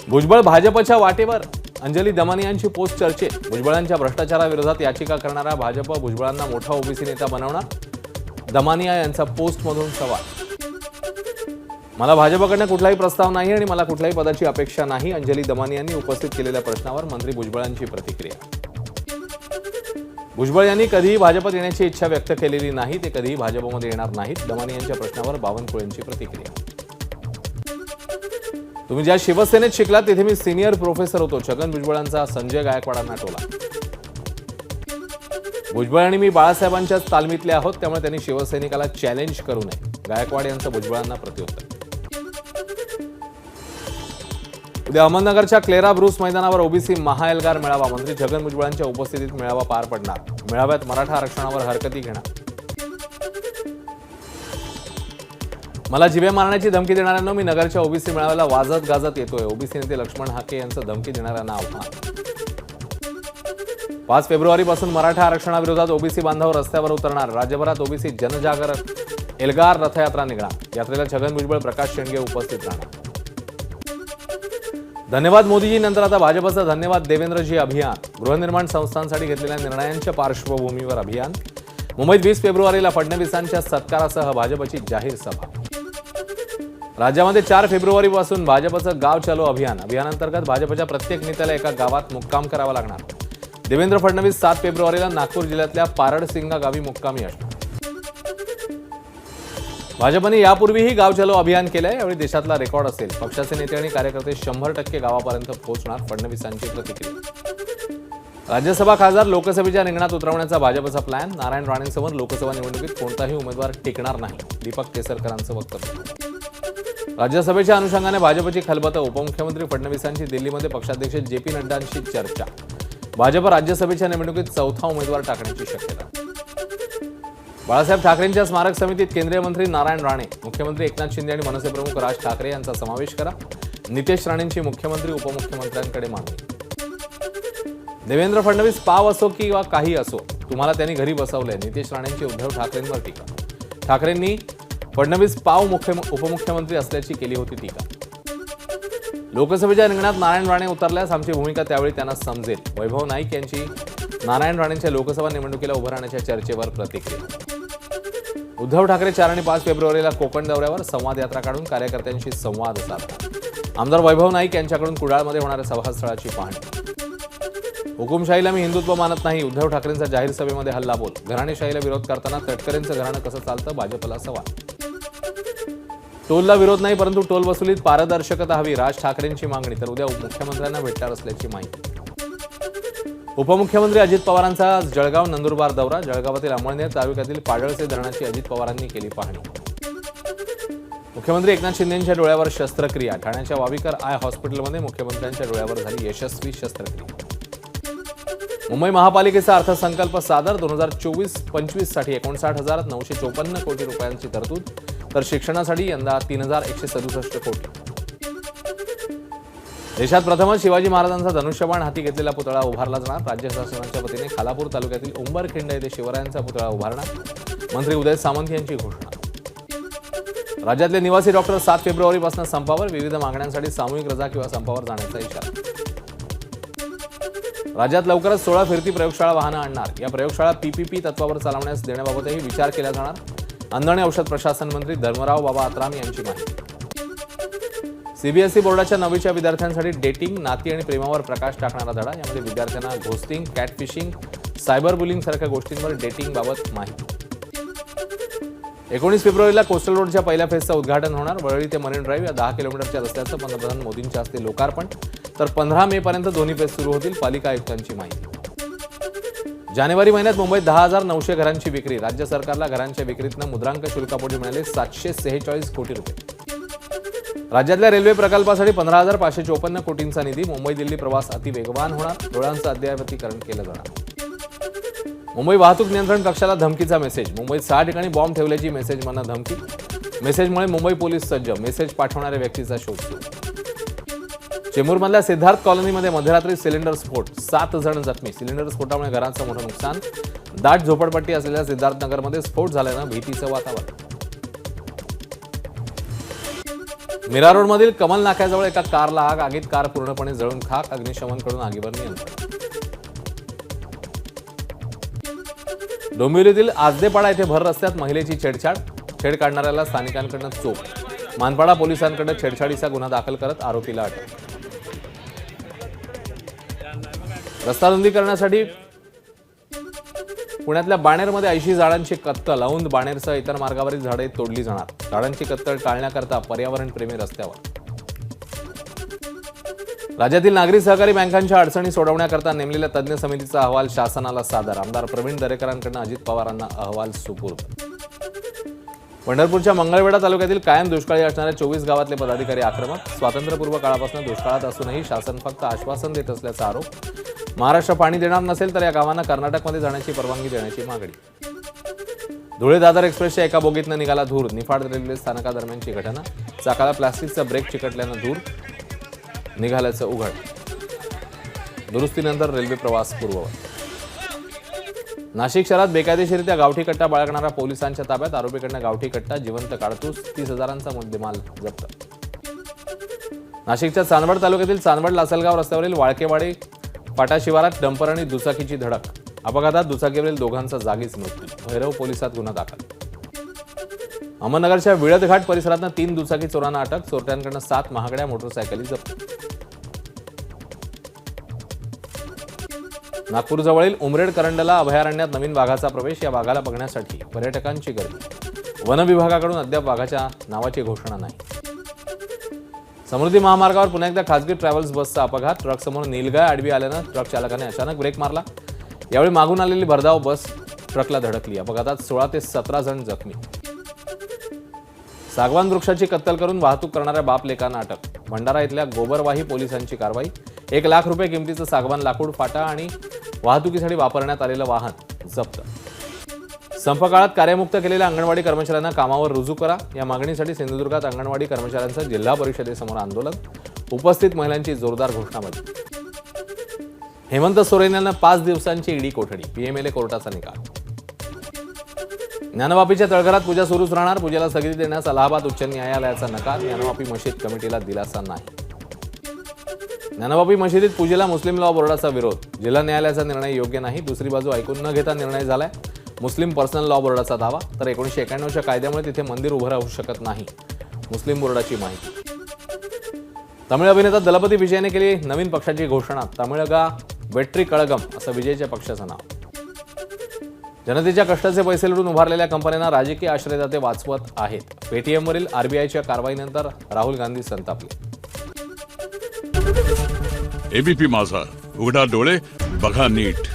भुजबळ भाजपच्या वाटेवर, अंजली दमानियांची पोस्ट चर्चेत. भुजबळांच्या भ्रष्टाचाराविरोधात याचिका करणारा भाजप भुजबळांना मोठा ओबीसी नेता बनवणार. दमानिया यांचा पोस्टमधून सवाल. मला भाजपकडनं कुठलाही प्रस्ताव नाही आणि मला कुठल्याही पदाची अपेक्षा नाही. अंजली दमानियांनी उपस्थित केलेल्या प्रश्नावर मंत्री भुजबळांची प्रतिक्रिया. भुजबळ यांनी कधीही भाजपात येण्याची इच्छा व्यक्त केलेली नाही. ते कधीही भाजपमध्ये येणार नाहीत. दमानियांच्या प्रश्नावर बावनकुळेंची प्रतिक्रिया. तुम्ही ज्या शिवसेनेत शिकलात तिथे मी सिनियर प्रोफेसर होतो. छगन भुजबळांचा संजय गायकवाडांना टोला. भुजबळ आणि मी बाळासाहेबांच्याच तालमीतले आहोत, त्यामुळे त्यांनी शिवसैनिकाला चॅलेंज करू नये. गायकवाड यांचं भुजबळांना प्रत्युत्तर. उद्या अहमदनगरच्या क्लेरा ब्रूस मैदानावर ओबीसी महाएल्गार मेळावा. मंत्री छगन भुजबळांच्या उपस्थितीत मेळावा पार पडणार. मेळाव्यात मराठा आरक्षणावर हरकती घेणार. मला जिवे मारण्याची धमकी देणाऱ्यांना मी नगरच्या ओबीसी मेळाव्याला वाजत गाजत येतोय. ओबीसी नेते लक्ष्मण हाके यांचं धमकी देणाऱ्यांना आव्हान. 5 फेब्रुवारीपासून मराठा आरक्षणाविरोधात ओबीसी बांधव रस्त्यावर उतरणार. राज्यभरात ओबीसी जनजागरण एल्गार रथयात्रा निघणार. यात्रेला छगन भुजबळ, प्रकाश शेंडगे उपस्थित राहणार. धन्यवाद मोदीजी नंतर आता भाजपचं धन्यवाद देवेंद्रजी अभियान. गृहनिर्माण संस्थांसाठी घेतलेल्या निर्णयांच्या पार्श्वभूमीवर अभियान. मुंबईत 20 फेब्रुवारीला फडणवीसांच्या सत्कारासह भाजपची जाहीर सभा. राज्यामध्ये 4 फेब्रुवारीपासून भाजपचं गाव चलो अभियान. अभियानांतर्गत भाजपच्या प्रत्येक नेत्याला एका गावात मुक्काम करावा लागणार. देवेंद्र फडणवीस 7 फेब्रुवारीला नागपूर जिल्ह्यातल्या पारडसिंगा गावी मुक्कामी असणार. भाजपने यापूर्वीही गाव चलो अभियान केलंय. यावेळी देशातला रेकॉर्ड असेल. पक्षाचे नेते आणि कार्यकर्ते 100% गावापर्यंत पोहोचणार. फडणवीसांची प्रतिक्रिया. राज्यसभा खासदार लोकसभेच्या रिंगणात उतरवण्याचा भाजपचा प्लॅन. नारायण राणेंसमोर लोकसभा निवडणुकीत कोणताही उमेदवार टिकणार नाही. दीपक केसरकरांचं वक्तव्य. राज्यसभेच्या अनुषंगाने भाजपची खलबत. उपमुख्यमंत्री फडणवीसांची दिल्लीमध्ये पक्षाध्यक्ष जे.पी. नड्डांशी चर्चा. भाजप राज्यसभेच्या निवडणुकीत 4था उमेदवार टाकण्याची शक्यता. बाळासाहेब ठाकरेंच्या स्मारक समितीत केंद्रीय मंत्री नारायण राणे, मुख्यमंत्री एकनाथ शिंदे आणि मनसे प्रमुख राज ठाकरे यांचा समावेश करा. नितेश राणेंची मुख्यमंत्री उपमुख्यमंत्र्यांकडे मागणी. देवेंद्र फडणवीस पाव असो किंवा काही असो, तुम्हाला त्यांनी घरी बसवलंय. नितेश राणेंची उद्धव ठाकरेंवर टीका. ठाकरेंनी फडणवीस पाव उपमुख्यमंत्री असल्याची केली होती टीका. लोकसभेच्या रिंगणात नारायण राणे उतरल्यास आमची भूमिका त्यावेळी त्यांना समजेल. वैभव नाईक यांची नारायण राणेंच्या लोकसभा निवडणुकीला उभं राहण्याच्या चर्चेवर प्रतिक्रिया. उद्धव ठाकरे 4 आणि 5 फेब्रुवारीला कोकण दौऱ्यावर. संवाद यात्रा काढून कार्यकर्त्यांशी संवाद साधला. आमदार वैभव नाईक यांच्याकडून कुडाळमध्ये होणाऱ्या सभास्थळाची पाहणी. हुकुमशाहीला मी हिंदुत्व मानत नाही. उद्धव ठाकरेंचा जाहीर सभेमध्ये हल्लाबोल. घराणेशाहीला विरोध करताना तटकरेंचं घराणं कसं चालतं, भाजपला सवाल. टोलला विरोध नाही, परंतु टोल वसुलीत पारदर्शकता हवी, राज ठाकरेंची मागणी. तर उद्या मुख्यमंत्र्यांना भेटणार असल्याची माहिती. उपमुख्यमंत्री अजित पवारांचा जळगाव नंदुरबार दौरा. जळगावातील अमळनेर तालुक्यातील पाडळसे धरणाची अजित पवारांनी केली पाहणी. मुख्यमंत्री एकनाथ शिंदेंच्या डोळ्यावर शस्त्रक्रिया. ठाण्याच्या वावीकर आय हॉस्पिटलमध्ये मुख्यमंत्र्यांच्या डोळ्यावर झाली यशस्वी शस्त्रक्रिया. मुंबई महापालिकेचा अर्थसंकल्प सादर. 2024-25 साठी 59,954 कोटी रुपयांची तरतूद. तर शिक्षणासाठी यंदा 3,167 कोटी. देशात प्रथमच शिवाजी महाराजांचा धनुष्यबाण हाती घेतलेला पुतळा उभारला जाणार. राज्य शासनाच्या वतीने खालापूर तालुक्यातील उंबरखिंड येथे शिवरायांचा पुतळा उभारणार. मंत्री उदय सामंत यांची घोषणा. राज्यातले निवासी डॉक्टर 7 फेब्रुवारीपासून संपावर. विविध मागण्यांसाठी सामूहिक रजा किंवा संपावर जाण्याचा इशारा. राज्यात लवकरच 16 फिरती प्रयोगशाळा वाहनं आणणार. या प्रयोगशाळा पीपीपी तत्वावर चालवण्यास देण्याबाबतही विचार केला जाणार. अन्न आणि औषध प्रशासन मंत्री धर्मराव बाबा आत्राम यांची माहिती. सीबीएसई बोर्डाच्या 9वीच्या विद्यार्थ्यांसाठी डेटिंग, नाती आणि प्रेमावर प्रकाश टाकणारा धडा. यामध्ये विद्यार्थ्यांना घोस्टिंग, कॅटफिशिंग, सायबर बुलिंग सारख्या गोष्टींवर डेटिंग बाबत माहिती. 19 फेब्रुवारीला कोस्टल रोडच्या पहिल्या फेजचं उद्घाटन होणार. वरळी ते मरीन ड्राईव्ह या 10 किलोमीटरच्या रस्त्याचं पंतप्रधान मोदींच्या हस्ते लोकार्पण. तर 15 मे पर्यंत दोन्ही फेज सुरू होतील. पालिका आयुक्तांची माहिती. जानेवारी महिन्यात मुंबईत 10,900 घरांची विक्री. राज्य सरकारला घरांच्या विक्रीतनं मुद्रांक शुल्कापोटी मिळाले 746 कोटी रुपये. राज्यातल्या रेल्वे प्रकल्पासाठी 15,554 कोटींचा निधी. मुंबई दिल्ली प्रवास अतिवेगवान होणार. डोळ्यांचं अद्ययावतीकरण केलं जाणार. मुंबई वाहतूक नियंत्रण कक्षाला धमकीचा मेसेज. मुंबईत 6 ठिकाणी बॉम्ब ठेवल्याची मेसेजमधनं धमकी. मेसेजमुळे मुंबई पोलीस सज्ज. मेसेज पाठवणाऱ्या व्यक्तीचा शोध सुरू. चेंबूरमधल्या सिद्धार्थ कॉलनीमध्ये मध्यरात्री सिलेंडर स्फोट. 7 जण जखमी. सिलेंडर स्फोटामुळे घरांचं मोठं नुकसान. दाट झोपडपट्टी असलेल्या सिद्धार्थनगरमध्ये स्फोट झाल्यानं भीतीचं वातावरण. मीरा रोडमधील कमल नाक्याजवळ एका कारला आग. आगीत कार पूर्णपणे जळून खाक. अग्निशमनकडून आगीवर नियंत्रण. डोंबिवलीतील आजदेपाडा येथे भर रस्त्यात महिलेची छेडछाड. छेड काढणाऱ्याला स्थानिकांकडून चोप. मानपाडा पोलिसांकडे छेडछाडीचा गुन्हा दाखल करत आरोपीला अटक. रस्ता रुंदी करण्यासाठी पुण्यातल्या बाणेरमध्ये 80 झाडांची कत्तल. औंध बाणेरसह इतर मार्गावरील झाडे तोडली जाणार. झाडांची कत्तल टाळण्याकरता पर्यावरणप्रेमी रस्त्यावर. राज्यातील नागरी सहकारी बँकांच्या अडचणी सोडवण्याकरता नेमलेल्या तज्ज्ञ समितीचा अहवाल शासनाला सादर. आमदार प्रवीण दरेकरांकडून अजित पवारांना अहवाल सुपूर्द. पंढरपूरच्या मंगळवेढा तालुक्यातील कायम दुष्काळी असणाऱ्या 24 गावातले पदाधिकारी आक्रमक. स्वातंत्र्यपूर्व काळापासून दुष्काळात असूनही शासन फक्त आश्वासन देत असल्याचा आरोप. महाराष्ट्र पाणी देणार नसेल तर या गावांना कर्नाटकमध्ये जाण्याची परवानगी देण्याची मागणी. धुळे दादर एक्सप्रेसच्या एका बोगीतनं निघाला धूर. निफाड रेल्वे स्थानकादरम्यानची घटना. चाकाला प्लास्टिकचा ब्रेक चिकटल्यानं धूर निघाल्याचं उघड. दुरुस्तीनंतर रेल्वे प्रवास पूर्ववत. नाशिक शहरात बेकायदेशीरित्या गावठी कट्टा बाळगणारा पोलिसांच्या ताब्यात. आरोपीकडनं गावठी कट्टा, जिवंत काडतूस, 30,000चा मुद्देमाल जप्त. नाशिकच्या चांदवड तालुक्यातील चांदवड लासलगाव रस्त्यावरील वाळकेवाडी फाटा शिवारात डंपर आणि दुचाकीची धडक. अपघातात दुचाकीवरील दोघांचा जागीच मृत्यू. भैरव पोलिसात गुन्हा दाखल. अहमदनगरच्या विळद घाट परिसरातनं 3 दुचाकी चोरांना अटक. चोरट्यांकडनं 7 महागड्या मोटरसायकली जप्त. नागपूरजवळील उमरेड करंडला अभयारण्यात नवीन वाघाचा प्रवेश. या वाघाला बघण्यासाठी पर्यटकांची गर्दी. वन विभागाकडून अद्याप वाघाच्या नावाची घोषणा नाही. समृद्धी महामार्गावर पुन्हा एकदा खासगी ट्रॅव्हल्स बसचा अपघात. ट्रकसमोर नीलगाय आडवी आल्यानं ट्रक चालकाने अचानक ब्रेक मारला. यावेळी मागून आलेली भरधाव बस ट्रकला धडकली. अपघातात 16 ते 17 जण जखमी. सागवान वृक्षाची कत्तल करून वाहतूक करणाऱ्या बाप लेकांना अटक. भंडारा इथल्या गोबरवाही पोलिसांची कारवाई. 1 लाख रुपये किमतीचं सागवान लाकूड, फाटा आणि वाहतुकीसाठी वापरण्यात आलेलं वाहन जप्त. संप काळात कार्यमुक्त केलेल्या अंगणवाडी कर्मचाऱ्यांना कामावर रुजू करा. या मागणीसाठी सिंधुदुर्गात अंगणवाडी कर्मचाऱ्यांचं जिल्हा परिषदेसमोर आंदोलन. उपस्थित महिलांची जोरदार घोषणाबाजी. हेमंत सोरेन यांना 5 दिवसांची ईडी कोठडी. पीएमएलए कोर्टाचा निकाल. ज्ञानवापीच्या तळघरात पूजा सुरूच राहणार. पूजेला स्थगिती देण्यास अलाहाबाद उच्च न्यायालयाचा नकार. ज्ञानवापी मशीद कमिटीला दिलासा नाही. ज्ञानवापी मशिदीत पूजेला मुस्लिम लॉ बोर्डाचा विरोध. जिल्हा न्यायालयाचा निर्णय योग्य नाही. दुसरी बाजू ऐकून न घेता निर्णय झालाय. मुस्लिम पर्सनल लॉ बोर्डाचा दावा. तर 1991च्या कायद्यामुळे तिथे मंदिर उभं राहू शकत नाही. मुस्लिम बोर्डाची माहिती. तमिळ अभिनेता दलपती विजयने केली नवीन पक्षाची घोषणा. तमिळगा वेट्री कळगम असं विजयच्या पक्षाचं नाव. जनतेच्या कष्टाचे पैसे लुटून उभारलेल्या कंपन्यांना राजकीय आश्रयदाते वाचवत आहेत. पेटीएमवरील आरबीआयच्या कारवाईनंतर राहुल गांधी संतापले. एबीपी माझा, उघडा डोळे बघा नीट.